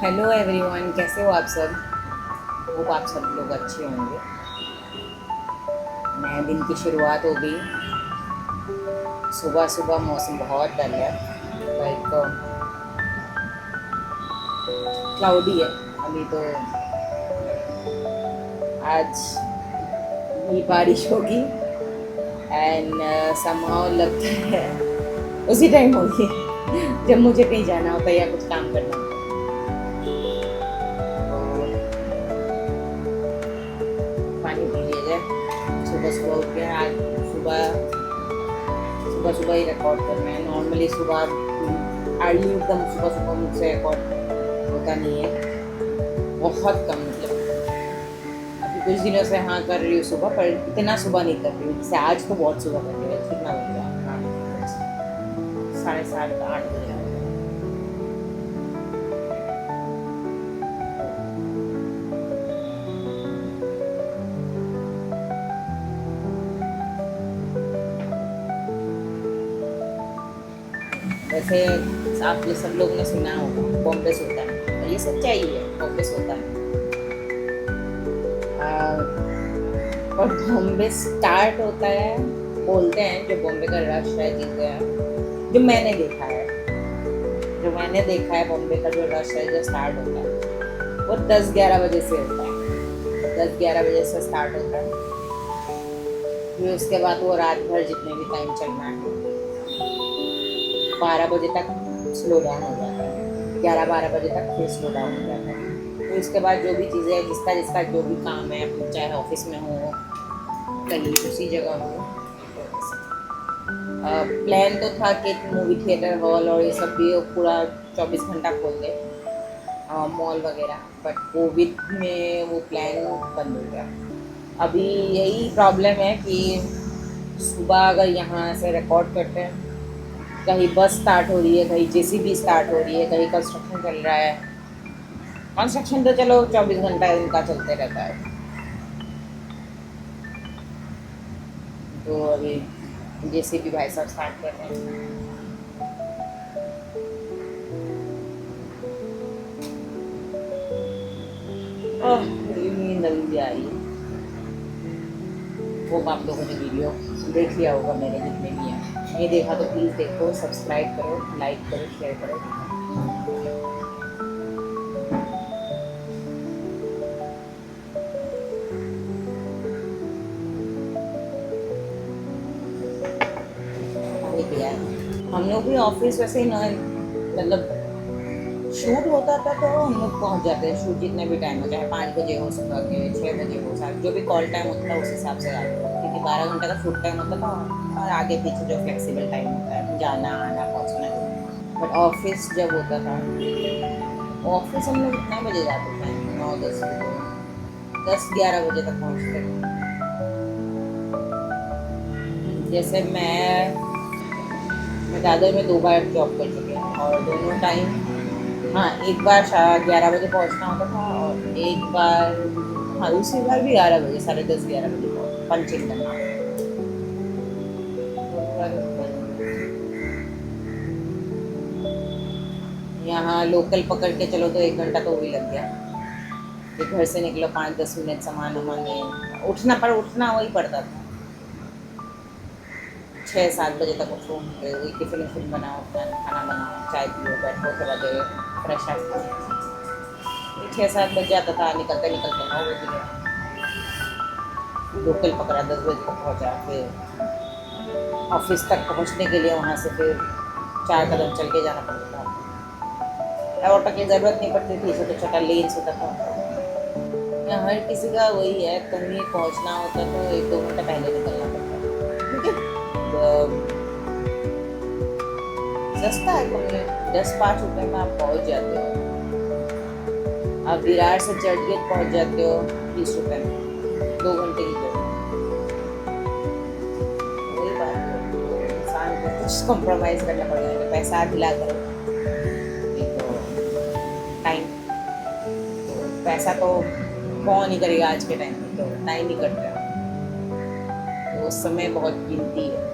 Hello everyone, कैसे हो आप सब। होप आप सब लोग अच्छे होंगे। नए दिन की शुरुआत हो गई। सुबह सुबह मौसम बहुत डल है। लाइक क्लाउडी है अभी तो। आज भी बारिश होगी एंड समहाउ लगता है उसी टाइम होगी जब मुझे कहीं जाना होता है या कुछ काम करना होता है। तो पानी पी लिया जाए। सुबह सुबह उठ के आज सुबह सुबह सुबह ही रिकॉर्ड करना है। नॉर्मली सुबह अर्ली एकदम सुबह सुबह मुझसे रिकॉर्ड होता नहीं है, बहुत कम। मतलब अभी कुछ दिनों से हाँ कर रही हूँ सुबह, पर इतना सुबह नहीं कर रही हूँ। जैसे आज तो बहुत सुबह कर रही है। कितना बज गया? 7:30 8 बजे। वैसे आप ये सब लोग ने सुना होगा बॉम्बे होता है, और ये सच्चाई है, बॉम्बे होता है। और बॉम्बे स्टार्ट होता है, बोलते हैं जो बॉम्बे का रश है जीत गया। जो मैंने देखा है, बॉम्बे का जो रश है जो स्टार्ट होता है वो 10-11 बजे से होता है। 10-11 बजे से स्टार्ट होता है। फिर उसके बाद वो रात भर जितने भी टाइम चलना है 12 बजे तक स्लो डाउन हो जाता है। 11-12 बजे तक फिर स्लो डाउन हो जाता है। तो इसके बाद जो भी चीज़ें जिसका जिसका जो भी काम है, चाहे ऑफिस में हो कहीं उसी जगह हो। प्लान तो था कि मूवी थिएटर हॉल और ये सब भी पूरा 24 घंटा खोल दे, मॉल वगैरह, बट कोविड में वो प्लान बंद हो गया। अभी यही प्रॉब्लम है कि सुबह अगर यहाँ से रिकॉर्ड करते हैं, कहीं बस स्टार्ट हो रही है, कहीं जेसीबी स्टार्ट हो रही है, कहीं कंस्ट्रक्शन चल रहा है। कंस्ट्रक्शन तो चलो 24 घंटा उनका चलते रहता है। तो अभी जेसीबी भाई साहब स्टार्ट कर रहे हैं। ओह, बड़ी नींद अभी भी आ रही है। वो आप लोगों ने वीडियो देख लिया होगा मेरे जितने भी हैं। नहीं देखा तो प्लीज़ देखो, सब्सक्राइब करो, लाइक करो, शेयर करो। देख लिया है। हम लोग भी ऑफिस वैसे ही ना, मतलब शूट होता था तो हम लोग पहुंच जाते हैं। शूट जितने भी टाइम हो, चाहे 5 बजे हो, सुबह के 6 बजे हो, साथ जो भी कॉल टाइम होता था उस हिसाब से आते थे, क्योंकि 12 घंटे का शूट टाइम होता था। और आगे पीछे जो फ्लेक्सिबल टाइम होता है जाना आना पहुंचना। बट ऑफिस जब होता था, ऑफिस हम लोग कितने बजे जाते थे? 9-10 बजे, 10-11 बजे तक पहुंचते थे। जैसे मैं दादर में 2 बार जॉब कर चुकी हूँ, और दोनों टाइम, हाँ एक बार 11 बजे पहुंचना होता था, और एक बार, हाँ दूसरी बार भी 11 बजे, 10:30-11 बजे पंचिंग करना। यहाँ लोकल पकड़ के चलो तो 1 घंटा तो वही लग गया। फिर घर से निकलो 5-10 मिनट सामान वामान ले, उठना वही पड़ता था। 6-7 बजे तक उठो, फिर वही टिफिन उफिन बनाओ, खाना बनाओ, चाय पियो, बैठो, थोड़ा देर फ्रेश अप। 6-7 बज जाता था, निकलते निकलते 9 बज गया। लोकल पकड़ा, 10 बजे तक पहुँचा। फिर ऑफिस तक पहुँचने के लिए वहाँ से फिर 4 कदम चल के जाना पड़ता था। ऑटो की ज़रूरत नहीं पड़ती थी, छोटा छोटा लेन्स होता था। यहाँ हर किसी का वही है, कहीं पहुँचना होता तो 1-2 घंटा पहले निकलना पड़ता है, क्योंकि सस्ता है। तुमने 10-5 रुपये में आप पहुँच जाते हो। आप विरार से चर्चगेट पहुँच जाते हो 20 रुपये में, 2 घंटे की जर्नी। वही बात है, तो इंसान को कुछ कॉम्प्रोमाइज़ करना पड़ेगा। पैसा दिला करो, नहीं तो टाइम। तो पैसा तो कौन ही करेगा आज के टाइम में, तो टाइम ही कट रहा है। तो उस समय बहुत कीमती है।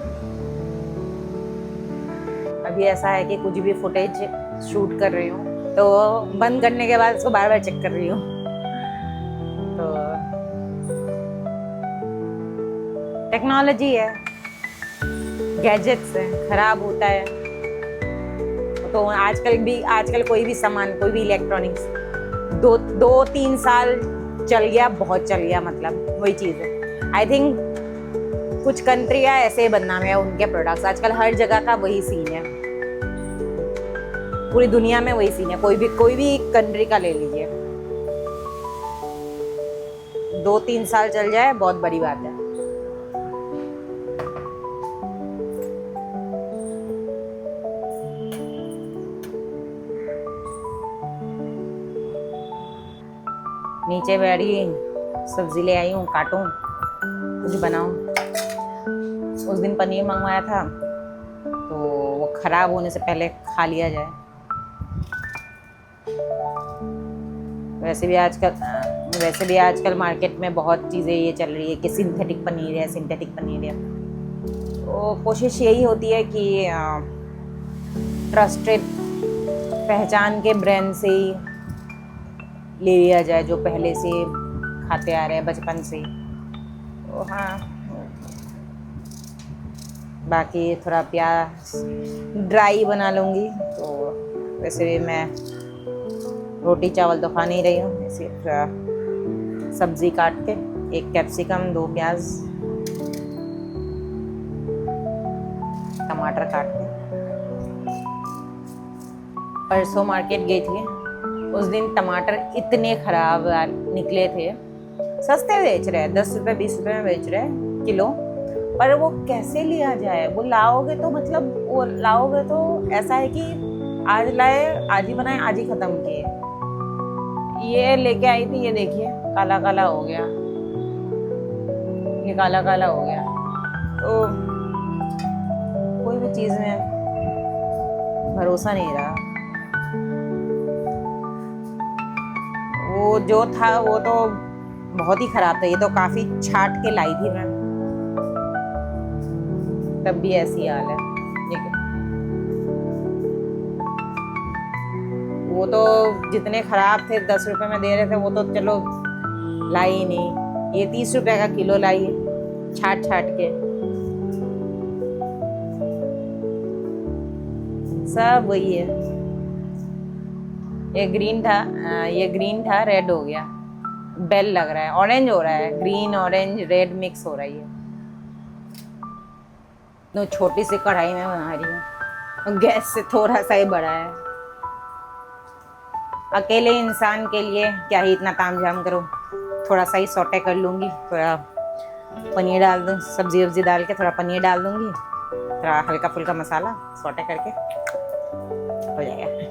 अभी ऐसा है कि कुछ भी फुटेज शूट कर रही हूँ तो बंद करने के बाद उसको बार बार चेक कर रही हूँ। तो टेक्नोलॉजी है, गैजेट्स है, खराब होता है तो आजकल कोई भी सामान, कोई भी इलेक्ट्रॉनिक्स 2-3 साल चल गया, बहुत चल गया, मतलब वही चीज़ है। आई थिंक कुछ कंट्रियाँ ऐसे ही बदनाम है उनके प्रोडक्ट्स। आजकल हर जगह का वही सीन है, पूरी दुनिया में वही सीन है। कोई भी कंट्री का ले लीजिए, 2-3 साल चल जाए बहुत बड़ी बात है। नीचे बैठी सब्जी ले आई हूँ, काटूं कुछ बनाऊं। उस दिन पनीर मंगवाया था तो वो खराब होने से पहले खा लिया जाए। वैसे भी आजकल मार्केट में बहुत चीज़ें ये चल रही है कि सिंथेटिक पनीर है। तो कोशिश यही होती है कि ट्रस्टेड पहचान के ब्रांड से ही ले लिया जाए, जो पहले से खाते आ रहे हैं बचपन से। तो हाँ, बाकी थोड़ा प्याज ड्राई बना लूँगी। तो वैसे भी मैं रोटी चावल तो खा नहीं रही हूँ, सिर्फ सब्जी काट के 1 कैप्सिकम 2 प्याज टमाटर काट के। परसों मार्केट गई थी, उस दिन टमाटर इतने खराब निकले थे। सस्ते बेच रहे हैं, 10 रुपये 20 रुपये में बेच रहे हैं किलो, पर वो कैसे लिया जाए? वो लाओगे तो ऐसा है कि आज लाए आज ही बनाए आज ही खत्म किए। ये लेके आई थी, ये देखिए काला काला हो गया, ये काला काला हो गया। तो कोई भी चीज़ में भरोसा नहीं रहा। वो जो था वो तो बहुत ही खराब था। ये तो काफी छाट के लाई थी मैं, तब भी ऐसी हाल है। देखिए वो तो जितने खराब थे 10 रुपए में दे रहे थे, वो तो चलो लाई ही नहीं। ये 30 रुपए का किलो लाई है, छाट के। सब वही है। ये ग्रीन था रेड हो गया, बेल लग रहा है, ऑरेंज हो रहा है, ग्रीन ऑरेंज रेड मिक्स हो रही है। तो छोटी सी कढ़ाई में बना रही हूँ, गैस से थोड़ा सा ही बड़ा है। अकेले इंसान के लिए क्या ही इतना तामझाम करो, थोड़ा सा ही सौटे कर लूँगी। थोड़ा पनीर डाल दूँ, सब्जी डाल के थोड़ा पनीर डाल दूँगी, थोड़ा हल्का फुल्का मसाला सौटे करके हो जाएगा।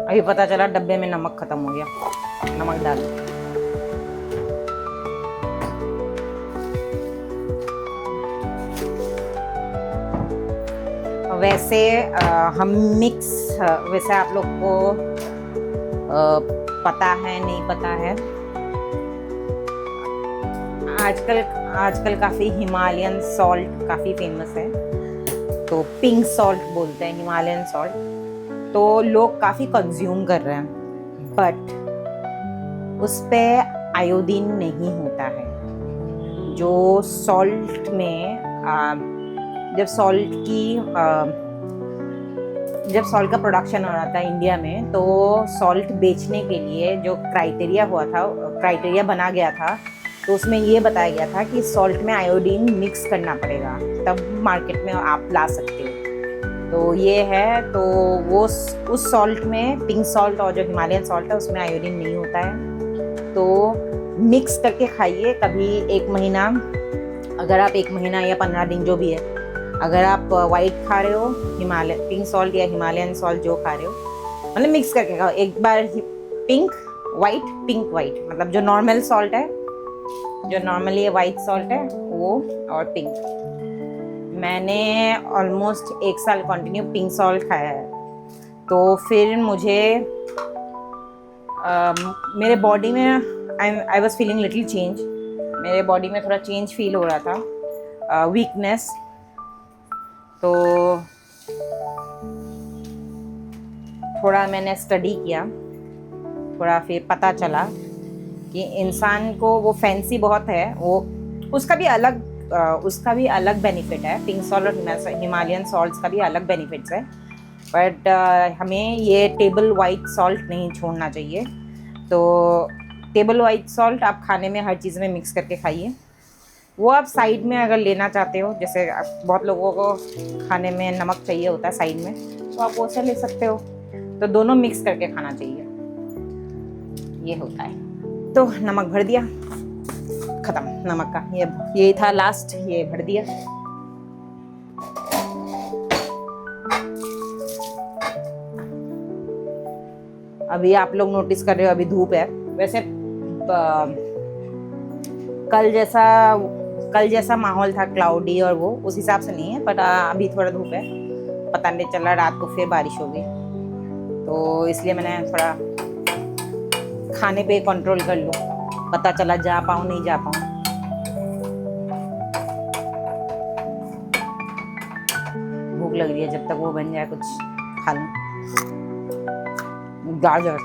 अभी पता चला डब्बे में नमक खत्म हो गया, नमक डाल। वैसे वैसे आप लोग को पता है नहीं पता है, आजकल काफ़ी हिमालयन सॉल्ट काफ़ी फेमस है। तो पिंक सॉल्ट बोलते हैं, हिमालयन सॉल्ट। तो लोग काफ़ी कंज्यूम कर रहे हैं, बट उस पे आयोडीन नहीं होता है। जो सॉल्ट में जब सॉल्ट का प्रोडक्शन हो रहा था इंडिया में, तो सॉल्ट बेचने के लिए जो क्राइटेरिया बना गया था, तो उसमें ये बताया गया था कि सॉल्ट में आयोडीन मिक्स करना पड़ेगा, तब मार्केट में आप ला सकते हो। तो ये है, तो वो उस सॉल्ट में पिंक सॉल्ट और जो हिमालयन सॉल्ट है उसमें आयोडीन नहीं होता है। तो मिक्स करके खाइए कभी 1 महीना, अगर आप 1 महीना या 15 दिन जो भी है, अगर आप वाइट खा रहे हो, पिंक सॉल्ट या हिमालयन सॉल्ट जो खा रहे हो, मतलब मिक्स करके खाओ। एक बार पिंक वाइट, मतलब जो नॉर्मल सॉल्ट है, जो नॉर्मली वाइट सॉल्ट है वो, और पिंक। मैंने ऑलमोस्ट 1 साल कंटिन्यू पिंक सॉल्ट खाया है। तो फिर मुझे मेरे बॉडी में I was feeling little change, मेरे बॉडी में थोड़ा चेंज फील हो रहा था, वीकनेस। तो थोड़ा मैंने स्टडी किया, थोड़ा फिर पता चला कि इंसान को वो फैंसी बहुत है, वो उसका भी अलग बेनिफिट है। पिंक सॉल्ट और हिमालयन सॉल्ट्स का भी अलग बेनिफिट्स है, बट हमें ये टेबल वाइट सॉल्ट नहीं छोड़ना चाहिए। तो टेबल वाइट सॉल्ट आप खाने में हर चीज़ में मिक्स करके खाइए। वो आप साइड में अगर लेना चाहते हो, जैसे बहुत लोगों को खाने में नमक चाहिए होता है साइड में, तो आप वो से ले सकते हो। तो दोनों मिक्स करके खाना चाहिए, ये होता है। तो नमक भर दिया, ख़त्म नमक का। ये था लास्ट, ये भर दिया। अभी आप लोग नोटिस कर रहे हो, अभी धूप है। वैसे कल जैसा माहौल था, क्लाउडी, और वो उस हिसाब से नहीं है, बट अभी थोड़ा धूप है। पता नहीं चला रात को फिर बारिश हो गई, तो इसलिए मैंने थोड़ा खाने पे कंट्रोल कर लूँ, पता चला जा पाऊँ नहीं जा पाऊँ। भूख लग रही है, जब तक वो बन जाए कुछ खा लूँ। गाजर,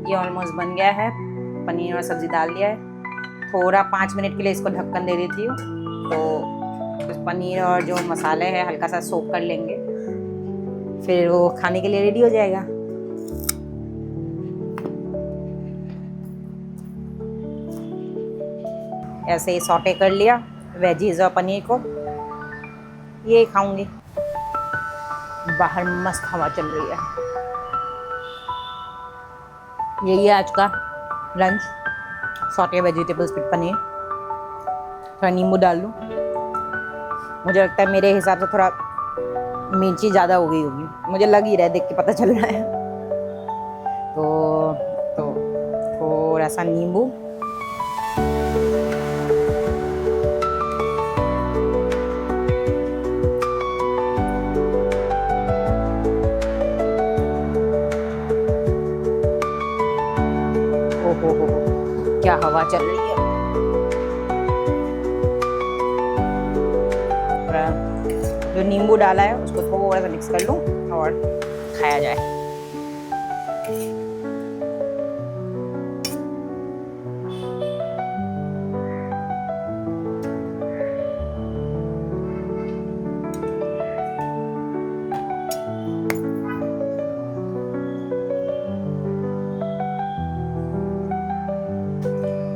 ये ऑलमोस्ट बन गया है। पनीर और सब्जी डाल दिया है। थोड़ा 5 मिनट के लिए इसको ढक्कन दे देती हूँ, तो पनीर और जो मसाले हैं हल्का सा सोक कर लेंगे, फिर वो खाने के लिए रेडी हो जाएगा। ऐसे ही सॉटे कर लिया वेजीज और पनीर को, ये खाऊंगी। बाहर मस्त हवा चल रही है। यही है आज का lunch, sauté vegetables with paneer. थोड़ा नींबू डाल लूँ, मुझे लगता है मेरे हिसाब से थोड़ा मिर्ची ज़्यादा हो गई होगी, मुझे लग ही रहा है, देख के पता चल रहा है। तो थोड़ा सा नींबू, हो क्या हवा चल रही है। जो नींबू डाला है उसको थोड़ा सा मिक्स कर लूँ और खाया जाए।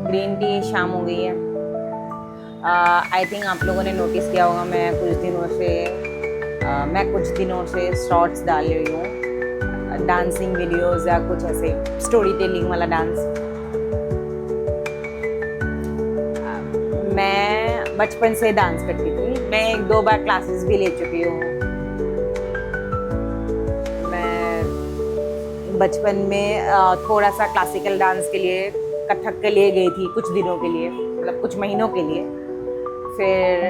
ग्रीन टी शाम हो गई है। आई थिंक आप लोगों ने नोटिस किया होगा, मैं कुछ दिनों से शॉर्ट्स डाल रही हूँ, डांसिंग वीडियोस या कुछ ऐसे स्टोरी टेलिंग वाला डांस। मैं बचपन से डांस करती थी, मैं 1-2 बार क्लासेस भी ले चुकी हूँ। मैं बचपन में थोड़ा सा क्लासिकल डांस के लिए, कथक के लिए गई थी कुछ दिनों के लिए, मतलब कुछ महीनों के लिए। फिर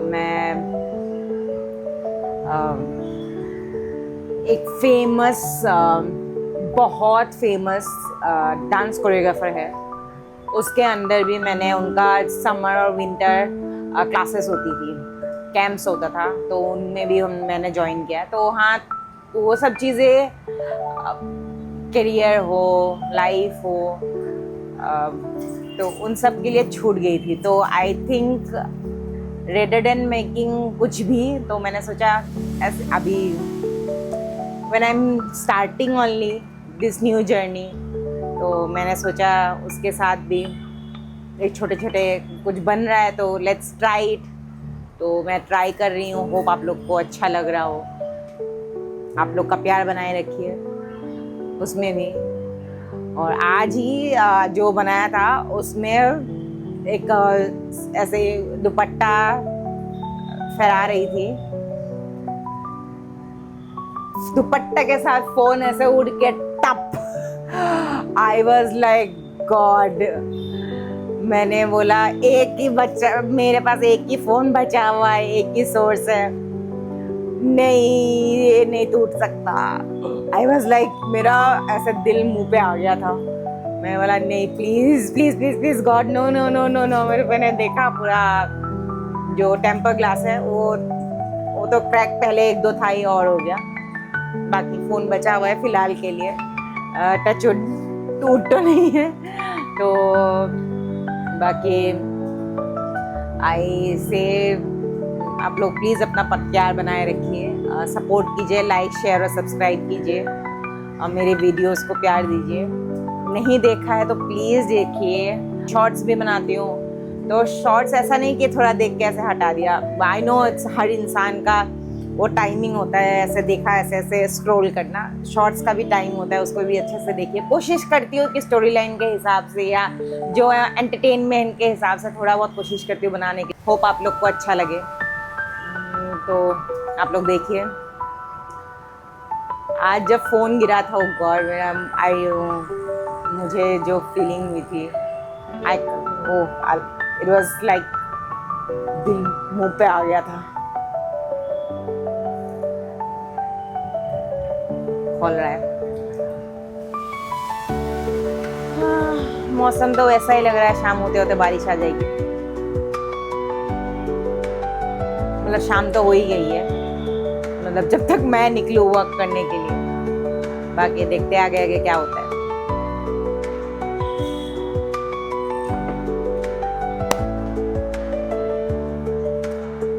मैं एक बहुत फेमस डांस कोरियोग्राफर है, उसके अंदर भी मैंने उनका समर और विंटर क्लासेस होती थी, कैंप्स होता था, तो उनमें भी मैंने ज्वाइन किया। तो हाँ, वो सब चीज़ें, करियर हो, लाइफ हो, तो उन सब के लिए छूट गई थी। तो I think rather than making कुछ भी, तो मैंने सोचा ऐसे अभी when I am starting only this new journey, तो मैंने सोचा उसके साथ भी एक छोटे कुछ बन रहा है, तो लेट्स ट्राई इट। तो मैं ट्राई कर रही हूँ, होप आप लोग को अच्छा लग रहा हो। आप लोग का प्यार बनाए रखिए उसमें भी। और आज ही जो बनाया था उसमें एक ऐसे दुपट्टा फहरा रही थी, दुपट्टा के साथ फोन ऐसे उड़ के टप। I was like God. मैंने बोला एक ही बच्चा, मेरे पास एक ही फोन बचा हुआ है, एक ही सोर्स है, नहीं ये नहीं टूट सकता। आई वॉज लाइक, मेरा ऐसे दिल मुंह पे आ गया था। मैं बोला नहीं, please please please please God, no no no no no. मेरे मैंने देखा पूरा जो टेम्पर ग्लास है वो तो क्रैक पहले एक दो था ही और हो गया। बाकी फ़ोन बचा हुआ है फ़िलहाल के लिए, टच वुड टूट तो नहीं है। तो बाकी आई से आप लोग प्लीज़ अपना प्यार बनाए रखिए, सपोर्ट कीजिए, लाइक शेयर और सब्सक्राइब कीजिए और मेरे वीडियोस को प्यार दीजिए। नहीं देखा है तो प्लीज़ देखिए। शॉर्ट्स भी बनाती हूँ, तो शॉर्ट्स ऐसा नहीं कि थोड़ा देख के ऐसे हटा दिया। आई नो हर इंसान का वो टाइमिंग होता है, ऐसे देखा ऐसे ऐसे स्क्रॉल करना। शॉर्ट्स का भी टाइम होता है, उसको भी अच्छे से देखिए। कोशिश करती हूँ कि स्टोरी लाइन के हिसाब से या जो एंटरटेनमेंट के हिसाब से थोड़ा बहुत कोशिश करती हूँ बनाने की। होप आप लोग को अच्छा लगे। तो आप लोग देखिए। आज जब फ़ोन गिरा था, ओ गॉड, मुझे जो फीलिंग हुई थी, इट वाज लाइक दिल मुंह पे आ गया था। खोल रहा है। मौसम तो वैसा ही लग रहा है, शाम होते होते बारिश आ जाएगी। मतलब शाम तो हो ही गई है, मतलब जब तक मैं निकलूँ वर्क करने के लिए। बाकी देखते आगे आगे क्या होता है।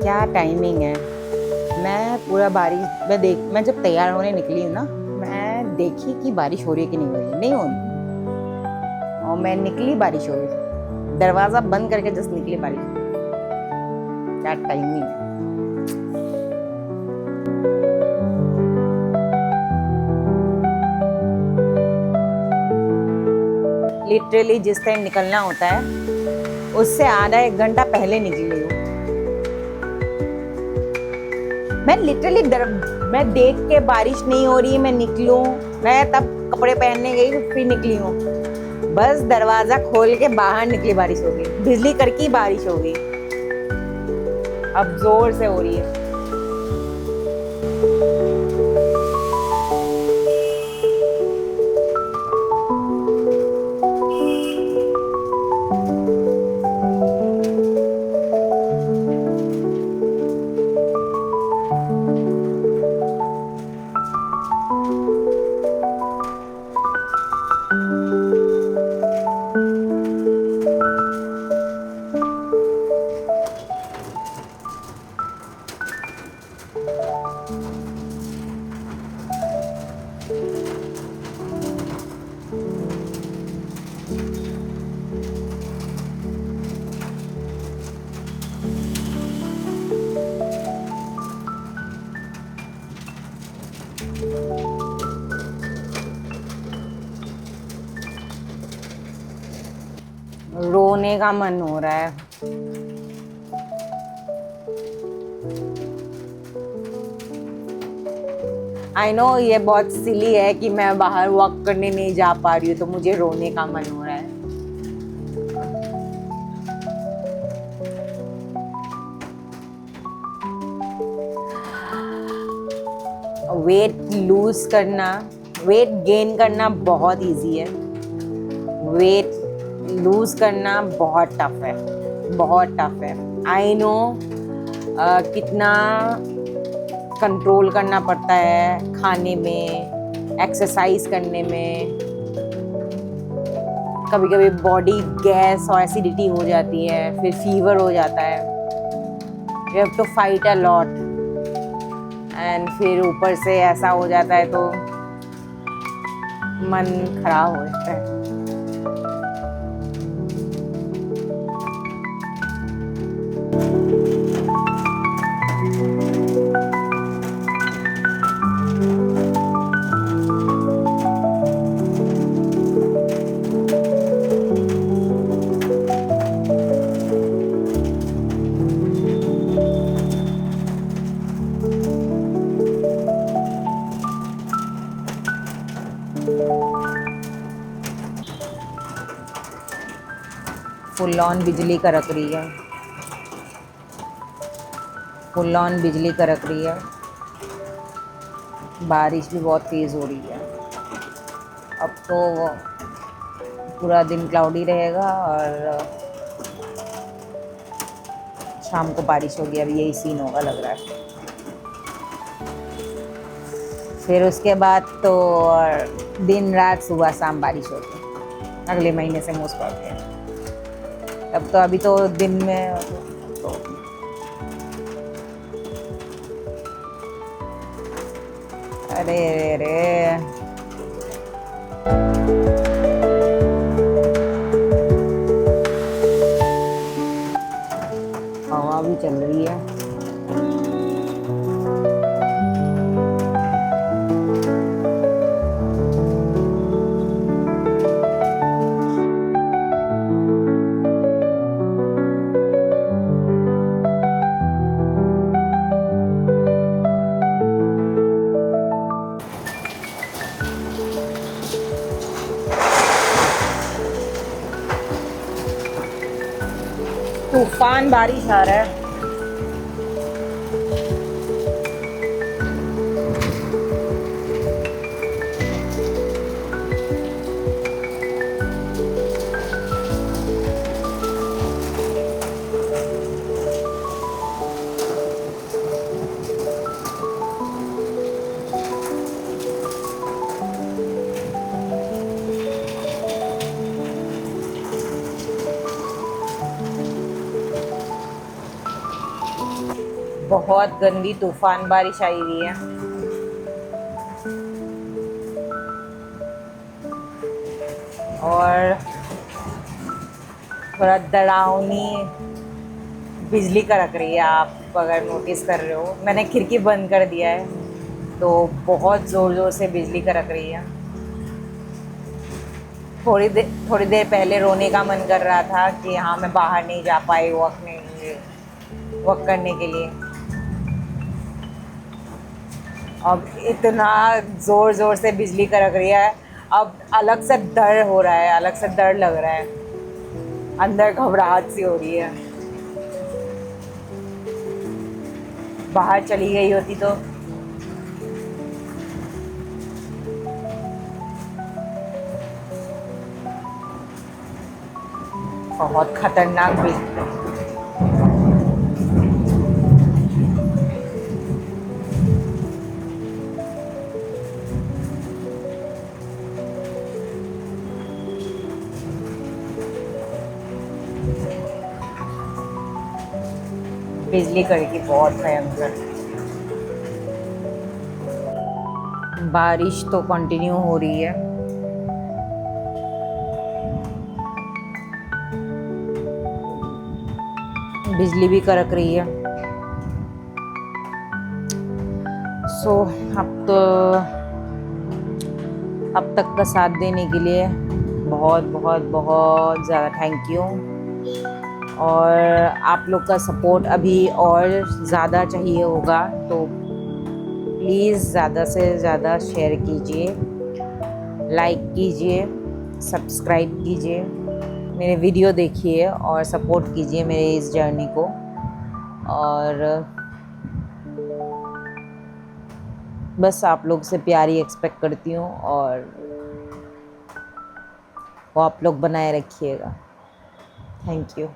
क्या टाइमिंग है। मैं पूरा बारिश मैं जब तैयार होने निकली हूँ ना, मैं देखी कि बारिश हो रही है कि नहीं हो रही, नहीं हो रही, और मैं निकली बारिश हो रही। दरवाज़ा बंद करके जस्ट निकली बारिश। क्या टाइमिंग है। लिटरली जिस टाइम निकलना होता है उससे आधा एक घंटा पहले निकली हूँ। मैं लिटरली मैं देख के बारिश नहीं हो रही, मैं निकलूं, मैं तब कपड़े पहनने गई फिर निकली हूँ। बस दरवाजा खोल के बाहर निकली बारिश हो गई, बिजली कड़की बारिश हो गई। अब जोर से हो रही है। रोने का मन हो रहा है। आई नो ये बहुत सिली है कि मैं बाहर वॉक करने नहीं जा पा रही हूँ, तो मुझे रोने का मन हो रहा है। वेट लूज करना, वेट गेन करना बहुत इजी है, वेट लूज करना बहुत टफ है, बहुत टफ है। आई नो कितना कंट्रोल करना पड़ता है खाने में, एक्सरसाइज करने में। कभी कभी बॉडी गैस और एसिडिटी हो जाती है, फिर फीवर हो जाता है। You have to fight a lot, and फिर ऊपर से ऐसा हो जाता है तो मन खराब हो जाता है। फुल ऑन बिजली कड़क रही है, फुल ऑन बिजली कड़क रही है। बारिश भी बहुत तेज़ हो रही है। अब तो पूरा दिन क्लाउडी रहेगा और शाम को बारिश होगी। अब यही सीन होगा लग रहा है। फिर उसके बाद तो दिन रात सुबह शाम बारिश होगी अगले महीने से मोस्ट प्रॉब्ली। तब तो अभी तो दिन में तो अरे अरे हवा भी चल रही है। तूफान बारिश आ रहा है। बहुत गंदी तूफान बारिश आई हुई है। और थोड़ा डरावनी बिजली कड़क रही है। आप अगर नोटिस कर रहे हो, मैंने खिड़की बंद कर दिया है तो बहुत ज़ोर ज़ोर से बिजली कड़क रही है। थोड़ी देर पहले रोने का मन कर रहा था कि हाँ मैं बाहर नहीं जा पाई वॉक करने के लिए। अब इतना ज़ोर ज़ोर से बिजली कड़क रही है, अब अलग से डर हो रहा है, अलग से डर लग रहा है, अंदर घबराहट सी हो रही है। बाहर चली गई होती तो बहुत खतरनाक बिजली कड़की, बहुत भयंकर। बारिश तो कंटिन्यू हो रही है। बिजली भी कड़क रही है। सो अब तक का साथ देने के लिए बहुत बहुत बहुत ज़्यादा थैंक यू। और आप लोग का सपोर्ट अभी और ज़्यादा चाहिए होगा, तो प्लीज़ ज़्यादा से ज़्यादा शेयर कीजिए, लाइक कीजिए, सब्सक्राइब कीजिए, मेरे वीडियो देखिए और सपोर्ट कीजिए मेरे इस जर्नी को। और बस आप लोग से प्यार ही एक्सपेक्ट करती हूँ और वो आप लोग बनाए रखिएगा। Thank you.